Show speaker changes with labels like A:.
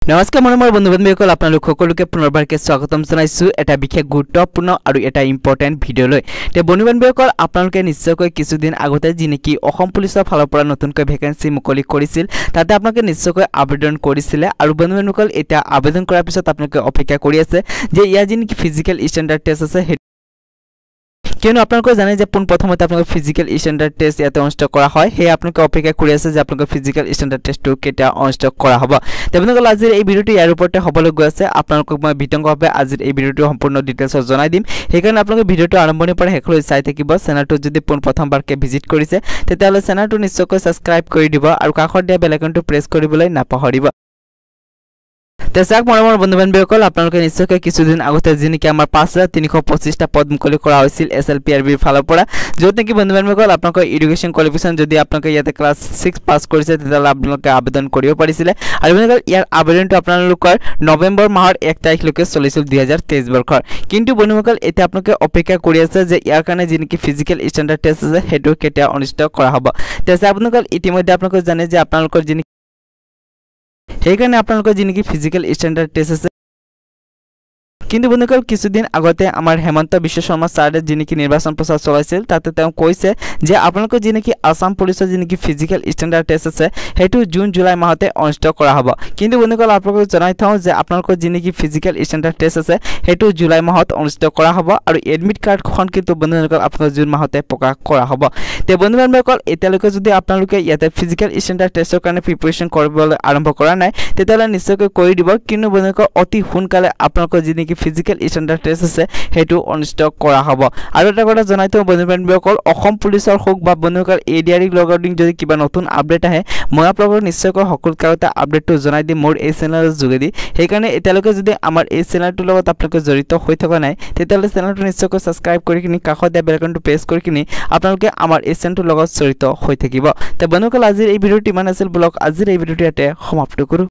A: নমস্কাৰ মৰমৰ বন্ধু বান্ধৱীসকল আপোনালোক সকলোকে পুনৰবাৰকে স্বাগতম জনাইছো এটা বিশেষ গুৰুত্বপূৰ্ণ আৰু এটা ইম্পৰ্টেন্ট ভিডিঅলৈ তে বন্ধু বান্ধৱীসকল আপোনালোকে নিশ্চয়কৈ কিছুদিন আগতে যি নেকি অসম পুলিচৰ ফালৰ পৰা নতুনকৈ ভেকেন্সি মুকলি কৰিছিল তাতে আপোনালোকে নিশ্চয়কৈ আবেদন কৰিছিলে আৰু বন্ধু বান্ধৱীসকল এটা আবেদন কৰাৰ পিছত আপোনালোকে অপেক্ষা কৰি আছে যে ইয়াৰ যি নেকি ফিজিক্যাল স্ট্যান্ডাৰ্ড টেষ্ট আছে কিয়নো আপোনালোকে জানে যে প্ৰথমতে আপোনালোকৰ ফিজিক্যাল স্ট্যান্ডাৰ্ড টেষ্ট ইয়াতে অনুষ্ঠিত কৰা হয় হে আপোনালোকে অপেক্ষা কৰি আছে যে আপোনালোকৰ ফিজিক্যাল স্ট্যান্ডাৰ্ড টেষ্টটো কেতিয়া অনুষ্ঠিত কৰা হ'ব তেবনকল আজিৰ এই ভিডিওটো ইয়াৰ ওপৰতে হ'বলৈ গৈ আছে আপোনালোকক মই বিতংভাৱে আজিৰ এই ভিডিওটো সম্পূৰ্ণ ডিটেইলছ জনাই দিম সেইকাৰণে আপোনালোকে ভিডিওটো আৰম্ভণিৰ পৰা শেষলৈ চাই থাকিব চেনেলটো যদি প্ৰথমবাৰকে ভিজিট কৰিছে তেতিয়াহ'লে চেনেলটো নিশ্চয়কৈ সাবস্ক্ৰাইব কৰি দিব আৰু কাষত দিয়া বেল আইকনটো প্ৰেছ কৰিবলৈ নাপাহৰিব তেজাক মৰমৰ বন্ধু বান্ধৱীসকল আপোনালোকে নিশ্চয়কৈ কিছুদিন আগতে যি নেকি আমাৰ 5325টা পদ মুকলি কৰা হৈছিল এছএলপিআৰবিৰ ফালৰ পৰা য'ত নেকি বন্ধু বান্ধৱীসকল আপোনালোকৰ এডুকেশ্যন কোৱালিফিকেশ্যন যদি আপোনালোকে ইয়াতে ক্লাছ 6 পাছ কৰিছে তেতিয়াহ'লে আপোনালোকে আবেদন কৰিব পাৰিছিলে আৰু বন্ধুসকল ইয়াৰ আবেদনটো আপোনালোকৰ নৱেম্বৰ মাহৰ 1 তাৰিখলৈকে চলিছিল 2023 বৰ্ষৰ কিন্তু বন্ধুসকল এতিয়া আপোনালোকে অপেক্ষা কৰি আছে যে ইয়াৰ কাৰণে যি নেকি ফিজিক্যাল স্ট্যান্ডাৰ্ড টেষ্ট আছে হেতু কেতিয়া অনুষ্ঠিত কৰা হ'ব তেজা আপোনালোকৰ ইতিমধ্যে আপোনালোকে জানে যে আপোনালোকৰ যি সেইকাৰণে আপোনালোকৰ যি নেকি ফিজিক্যাল স্ট্যান্ডাৰ্ড টেষ্ট আছে কিন্তু বন্ধুসকল কিছুদিন আগতে আমাৰ হেমন্ত বিশ্ব শৰ্মা ছাৰে যি নেকি নিৰ্বাচন প্ৰচাৰ চলাইছিল তাতে তেওঁ কৈছে যে আপোনালোকৰ যি নেকি আসাম পুলিচৰ যি নেকি ফিজিক্যাল স্ট্যান্ডাৰ্ড টেষ্ট আছে হেতু জুন জুলাই মাহতে অনুষ্ঠিত কৰা হ'ব কিন্তু বন্ধুসকল আপোনালোকক জনাই থওঁ যে আপোনালোকৰ যি নেকি ফিজিক্যাল স্ট্যান্ডাৰ্ড টেষ্ট আছে হেতু জুলাই মাহত অনুষ্ঠিত কৰা হ'ব আৰু এডমিট কাৰ্ডখন কিন্তু বন্ধুসকল আপোনালোকৰ জুন মাহতে প্ৰকাশ কৰা হ'ব তে বন্ধুসকল এতিয়ালৈকে যদি আপোনালোকে ইয়াতে ফিজিক্যাল স্ট্যান্ডাৰ্ড টেষ্টৰ কাৰণে প্ৰিপাৰেচন কৰিবলৈ আৰম্ভ কৰা নাই তেতিয়াহ'লে নিশ্চয়কৈ কৰি দিব কিন্তু বন্ধুসকল অতি সোনকালে আপোনালোকৰ যি নেকি ফিজিক্যাল স্ট্যান্ডাৰ্ড টেষ্ট আছে হেতু অনুষ্ঠিত কৰা হ'ব আৰু এটা কথা জনাই থওঁ বন্ধুসকল অসম পুলিচৰ হোক বা বন্ধুসকল এডিআৰই লগডিং যদি কিবা নতুন আপডেট আহে মই আপোনালোকক নিশ্চয়কৈ সকলো কাৰণতে আপডেটটো জনাই দিম মোৰ এই চেনেলৰ যোগেদি সেইকাৰণে এতিয়ালৈকে যদি আমাৰ এই চেনেলটোৰ লগত আপোনালোকে জড়িত হৈ থকা নাই তেতিয়াহ'লে চেনেলটো নিশ্চয়কৈ সাবস্ক্ৰাইব কৰি কিনি কাষত দিয়া বেল আইকনটো প্ৰেছ কৰি কিনি আপোনালোকে আমাৰ এই চেনেলটোৰ লগত জড়িত হৈ থাকিব তে বন্ধুসকল আজিৰ এই ভিডিওটো ইমান আছিল ব্লগ আজিৰ এই ভিডিওটো ইয়াতে সমাপ্ত কৰোঁ।